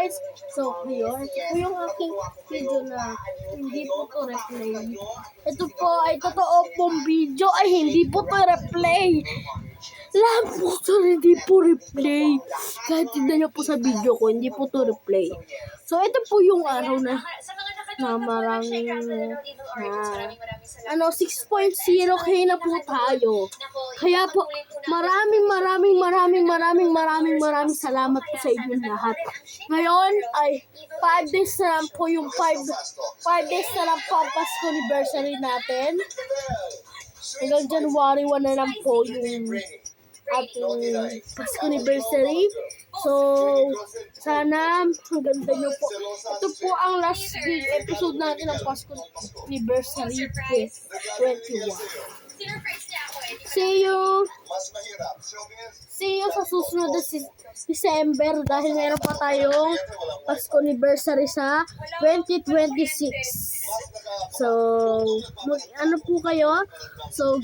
guys. So, ayun. Ito po yung aking video na hindi po to replay. Ito po ay totoo pong video. Ay, hindi po to replay. Lahat po to hindi po replay. Kahit tignan nyo po sa video ko, hindi po to replay. So, ito po yung araw na maraming 6.0k na po tayo. Kaya po, maraming salamat po sa inyong lahat. Ngayon ay 5 days na lang po yung 5 days na lang po ang Pasko anniversary natin. Hanggang January 1 na lang po yung ating Pasko anniversary. So, sana hanggang nyo po. Ito po ang last episode natin ng Pasko anniversary 21. See you sa susunod na December dahil meron pa tayong Pasko anniversary sa 2026. So, ano po kayo? So,